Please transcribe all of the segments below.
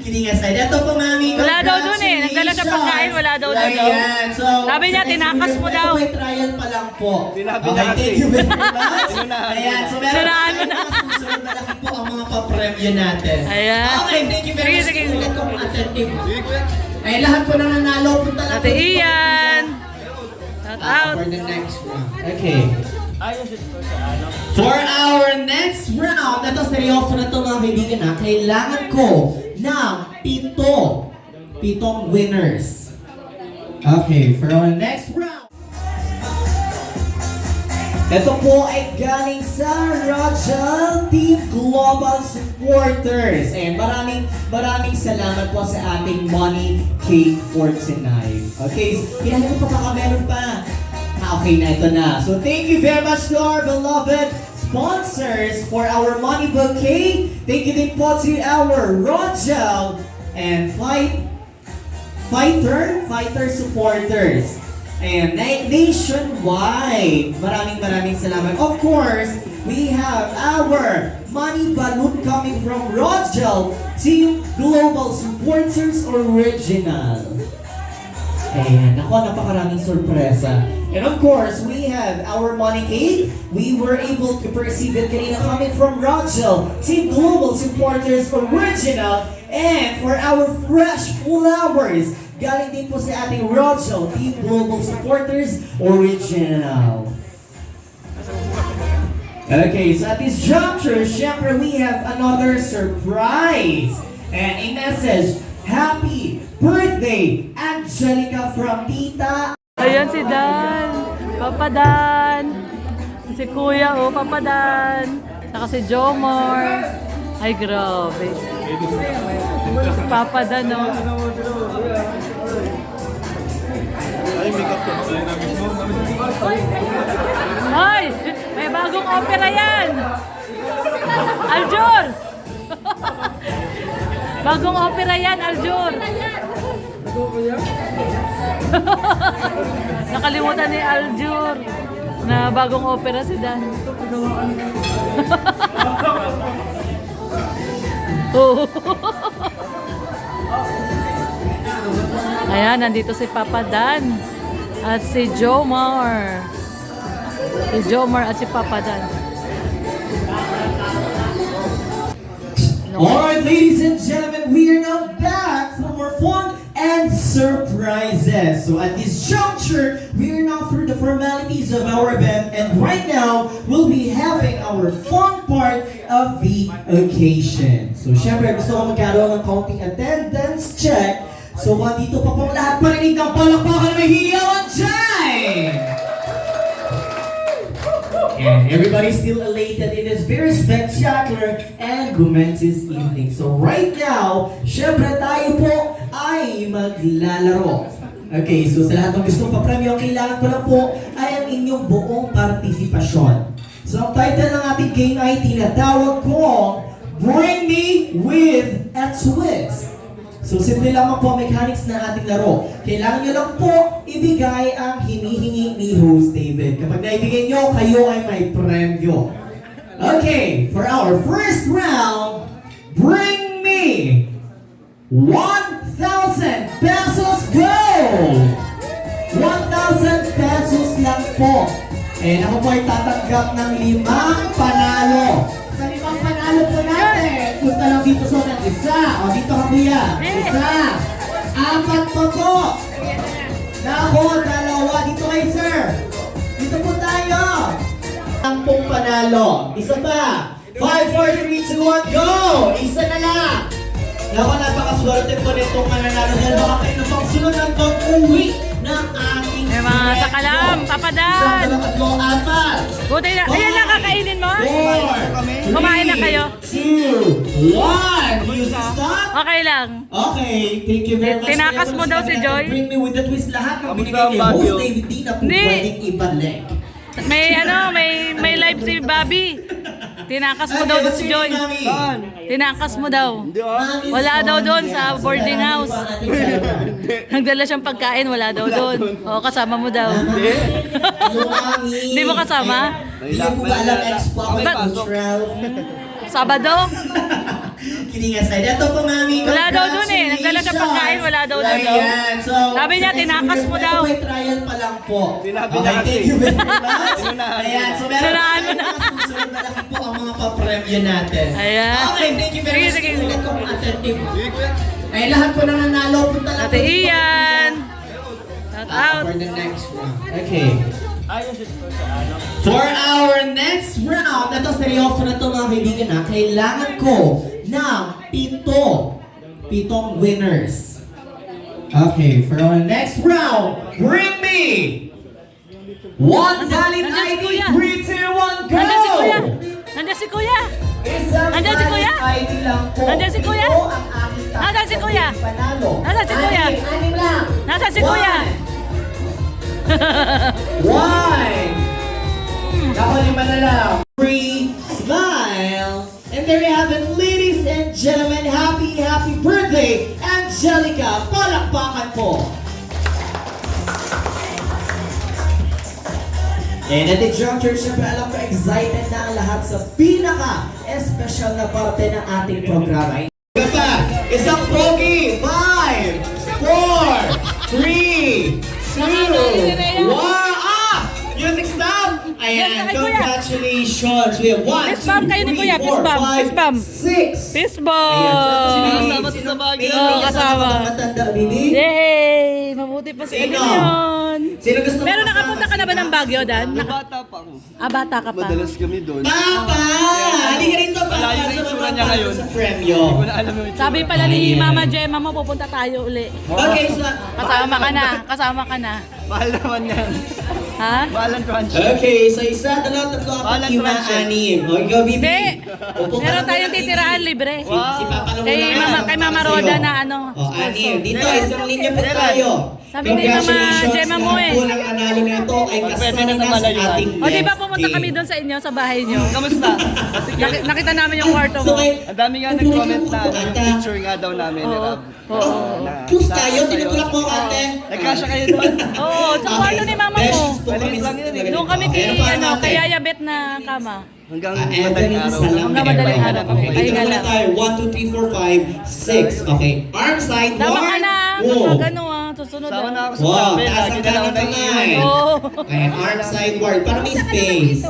Kidding aside. Ito po, mami. Wala daw dun eh. Nagdala siya pagkain, wala daw dun. Ayan. So, sabi niya, tinakas mo daw. Ito po trial pa lang po. Sinabi Okay, na kasi. thank you very much. Ayan. So, meron Sinunaan mo pa na. susunod na laki po ang mga pa-premyo natin. Ayan. Okay, thank you very much. Sige, sige. Ulit kong attentive. Ay, lahat po na nanalo. Punta lang Ate po dito. Ian. Shout out. For the next round. Okay. Ayos ito sa ano. For our next round, ito seryoso na ito mga kaibigan ha, kailangan ko ng pitong winners. Okay, for our next round. Ito po ay galing sa Rochelle Team Global Supporters. And maraming salamat po sa ating Money Cake for tonight. Okay, hinahin ko pa baka meron pa. Okay na, ito na. So thank you very much to our beloved sponsors for our money bouquet. Thank you din po to our Rochelle and Fighter supporters. And nationwide, maraming salamat. Of course, we have our money balloon coming from Rochelle Team Global Supporters Original. Ayan, ako, napakaraming sorpresa. And of course, we have our money cake. We were able to perceive it kanina coming from Rochelle Team Global Supporters Original. And for our fresh flowers, galing din po sa ating Rochelle Team Global Supporters Original. Okay, so at this juncture, syempre we have another surprise. And a message, Happy Birthday, Angelica from Tita. Ayan si Dan. Papa Dan. Si Kuya, oh, Papa Dan. Saka si Jomar. Ay, grabe. Si Papa Dan, oh. Ay, make-up ko. Ay! May bagong opera yan! Aljur! Bagong opera yan, Aljur! Nakalimutan ni Aljur na bagong opera si Dan. Oh. Ayan, nandito si Papa Dan at si Jomar. Si Jomar at si Papa Dan. Alright, ladies and gentlemen, we are now back for more fun and surprises. So at this juncture, we are now through the formalities of our event, and right now, we'll be having our fun part of the occasion. So syempre, gusto ko magkaroon ng counting attendance check. So dito pa pong lahat parinig ng palakpakan may hiyawan dyan! And everybody's still elated. It is very spectacular and momentous evening. So right now, syempre tayo po ay maglalaro. Okay, so sa lahat ng gustong papremyo, ang kailangan ko lang po ay ang inyong buong partisipasyon. So ang title ng ating game ay tinatawag ko, Bring Me With a Twist. So simple lamang po ang mechanics ng ating laro. Kailangan nyo lang po ibigay ang hinihingi ni Host David. Kapag naibigay nyo, kayo ay may premyo. Okay, for our first round, bring me 1,000 pesos, go! 1,000 pesos lang po. And ako po ay tatanggap ng 5 panalo. Sa 5 panalo po natin, punta lang dito sa unan. Isa, o dito ka kuya. Isa, 4 pa po. Nako, 2, dito kayo sir. Dito po tayo. 10 panalo. Isa pa. 5, 4, 3, 2, 1, go! Isa na lang. Nako, napakaswerte po nitong mananalo. Dahil baka kayo na pang sunod ng pag-uwi ng ating May mga sakalam, Papa Dan. 4, Buti na. Ayan na, kakainin mo? Kumain na kayo? 2, 1. Music stop. Okay lang. Okay, thank you very much. Tinakas mo daw si Joy? Bring me with the twist. Lahat ng Abot binigay na ang kay Baguio. Host David, di na po Hindi. pwedeng ibalik. May live si Bobby. Tinakas mo daw si Joy. Saan? Tinakas mo daw. Hindi ah. Wala daw doon sa boarding house. Nagdala siyang pagkain, wala daw doon. O, kasama mo daw. Hindi mo kasama? Hindi ko ba alam expo ako Ba't- cultural. Sabado? Kidding aside. Ito po, mami. Wala daw doon wala daw na daw. Ayan, so, Sabi niya, sa tinakas mo experience, daw. ito ay trial pa lang po. Sinabi Okay, na kasi. thank you very much. Inunahan Ayan, so meron Inunahan mo tayong mga susunod na laki po ang mga pa-premyo natin. Ayan. Okay, thank you very much. Sige, sige. Ulit kong attentive. Ay, lahat po na nanalo. Punta lang Ate po dito. Ian. Shout out. For the next round. Okay. Ayos ito sa ano. For our next round, ito seryoso na ito mga kaibigan ha, kailangan ko ng pitong winners. Okay, for our next round, bring me one valid Nandiyan si ID, Kuya. 3, 2, 1, go! Nandiyan si Kuya. Nandiyan si Kuya. Isang Nandiyan si Kuya. valid ID lang po. Nandiyan si Kuya. Ito ang aking Nandiyan si Kuya. panalo. Nasaan si Kuya? Anim lang. Nasaan si Kuya? One. Ako lima na lang. Free smile. And there you have it, ladies and gentlemen. Happy birthday, Angelica. Palakpakan po. And at the juncture, syempre alam ko excited na ang lahat sa pinaka-espesyal na parte ng ating programa. Ganda! Isang pogi! 5, 4, 3, 2, 1, music stop! Ayan, Yes, kay Kuya. congratulations! We have 1, Fist bump kayo ni 2, Kuya, 3, fist 4, bump, 5, fist bump. 6. Fist Ayan, ball. Kasama sa sabagay. Oo, kasama. Matanda, baby. Yay! Mabuti pa si Sino? Edilion. Sino gusto Pero makasama nakapunta ka na ba ng Baguio, Dan? Nung bata pa ako. Bata ka pa. Madalas kami doon. Papa! Hindi ka rito, Papa. Malayo na yung Sa tsura niya mga ngayon. sa premyo. Hindi ko na alam yung itsura. Sabi pala ni Ayan. Mama Gemma mo, pupunta tayo uli. Okay, so... Kasama ka na, kasama ka na. Mahal naman yan. Ha? Mahal ang tranche. Okay, so isa, dalawa, tatlo, apat, Walang 5, tranche. 6. O, ikaw, Bibi. Hindi. Upo ka Meron lang tayong muna, titirahan Bibi. libre. Si Papa lang Kay muna. Mama, kay Mama Sa'yo. Roda na ano. O, 6. Dito, Meron. isang linya po Meron. tayo. Sabi ni Mama Congratulations, Gemma mo lahat eh. po ng nanalo na ito ay Pwede kasama na na sa tumalayuan. ating O di ba next pumunta game. kami doon sa inyo, sa bahay nyo? Kamusta? Kasi Nakita namin yung kwarto mo. ang dami nga nag-comment na yung picture nga daw namin ni Rob. Close tayo, tinutulak mo ate. Nagkasya kayo doon. Oo, sa kwarto ni Mama mo. Maliit lang yun eh. Doon kami kay, kay Yaya Bet na kama. Hanggang Anthony, madaling araw. salam. Hanggang madaling araw kami. Okay, Pahinga dito muna lang. tayo. 1, 2, 3, 4, 5, 6. Okay. Arm side, Tama ka na. Wow. Kapag ano susunod Sama na ah. ako sa Wow, papel. taas Lagi ang na lang kanang kamay. naiiwan. Oo. Okay, arm side ward. Para may space.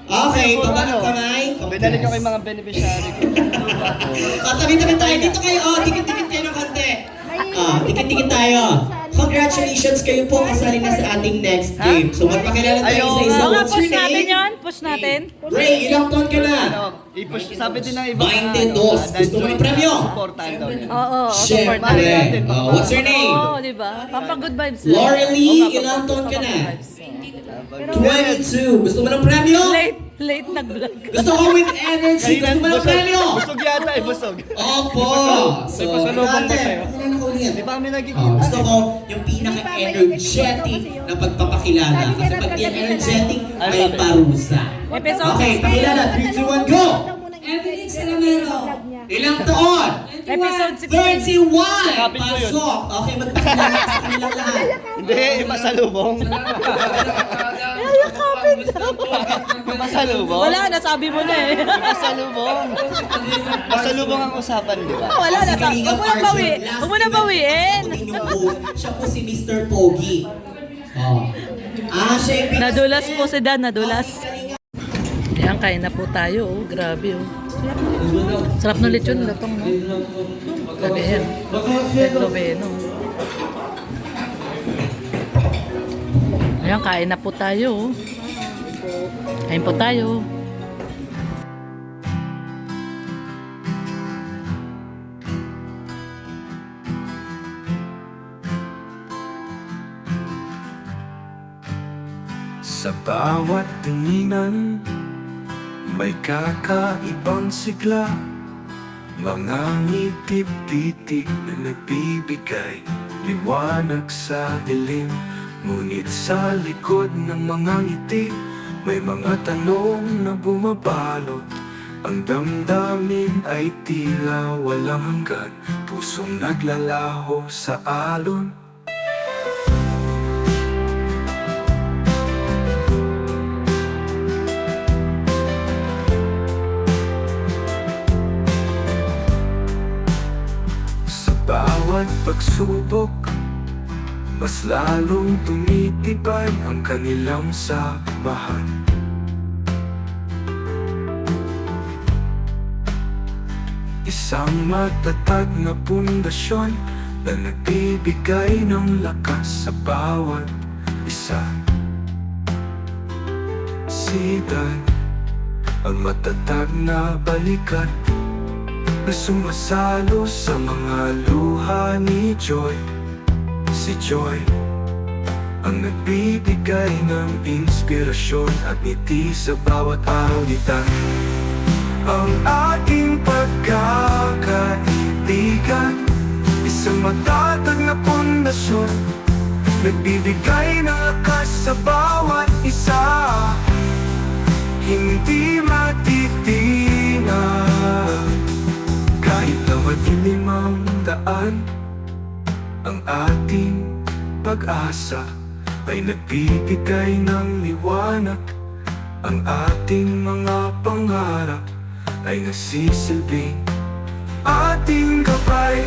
Okay, baba ng kamay. Binalik ko kay mga beneficiary ko. Tabi-tabi tayo. Dito kayo. Oh, dikit-dikit kayo ng konti. Dikit-dikit tayo. Congratulations kayo po kasali na sa ating next game. So magpakilala tayo Ayaw isa-isa. Oo nga, What's push your natin name? yan. Push natin. Ray, ilang taon ka na? Ano, i-push. Sabi din ng iba. 22. Gusto mo ng premyo? Supportan daw nila. Oo, support natin. Siyempre. What's your name? Oo, di ba? Pampang good vibes. Laurelie, ilang taon ka na? 22. Gusto mo ng premyo? Late nag-vlog. Gusto ko with energy. Gusto mo ng premyo? Busog yata eh, busog. Opo. So, May pasalubong ba sa'yo? Ano na kaulihan? Di ba kami nagkikita? Gusto ko yung pinaka-energetic na pagpapakilala. Kasi pag di energetic, may parusa. Episode Okay, 16. pakilala. 3, 2, 1, go! Everything Salamero. Ilang taon? Episode 31! 16. Kapit ko yun. Pasok! Okay, magpakilala sa kanilang lahat. Hindi, ipasalubong. Ipasalubong? Wala, nasabi mo na eh. Ipasalubong. Pasalubong ang usapan, di ba? Wala, Si nasabi. Kalinga Huwag mo na Archer, bawi. last Huwag mo na event, bawiin. ako din yung host. Siya po si Mr. Pogi. Oh. Siya yung pinas- Nadulas po si Dan, nadulas. Ayan, kain na po tayo. Oh. Grabe oh. Sarap ng lechon, lapang no? Grabe yan. Pedro Beno. Ayan, kain na po tayo. Oh. Kain po tayo. Sa bawat tinginan, may kakaibang sigla. Mga ngitip-titik na nagbibigay liwanag sa dilim. Ngunit sa likod ng mga ngiti, may mga tanong na bumabalot. Ang damdamin ay tila walang hanggan, pusong naglalaho sa alon. Sa bawat pagsubok, mas lalong tumitibay ang kanilang samahan. Isang matatag na pundasyon na nagbibigay ng lakas sa bawat isa. Sitan, ang matatag na balikat na sumasalo sa mga luha ni Joy. Si Joy, ang nagbibigay ng inspirasyon at ngiti sa bawat awitan. Ang ating pagkakaibigan, isang matatag na pundasyon, nagbibigay ng lakas sa bawat isa. Hindi matitinag kahit na madilim daan. Ang ating pag-asa ay nagbibigay ng liwanag. Ang ating mga pangarap ay nagsisilbing ating gabay.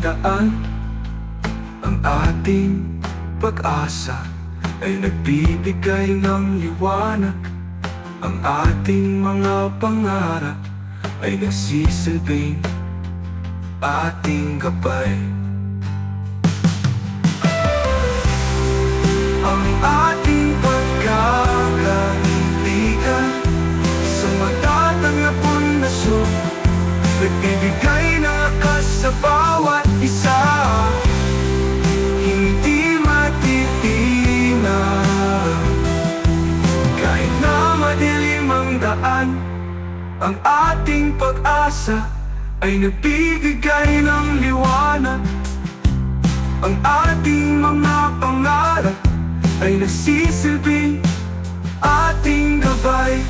Daan, ang ating pag-asa ay nagbibigay ng liwanag. Ang ating mga pangarap ay nagsisilbing ating gabay. Ang ating pagkakaibigan sa matatag na pundasyon, nagbibigay ng lakas sa bawat isa. Hindi matitinag kahit na madilim ang daan. Ang ating pag-asa ay nagbibigay ng liwanag. Ang ating mga pangarap ay nagsisilbing ating gabay.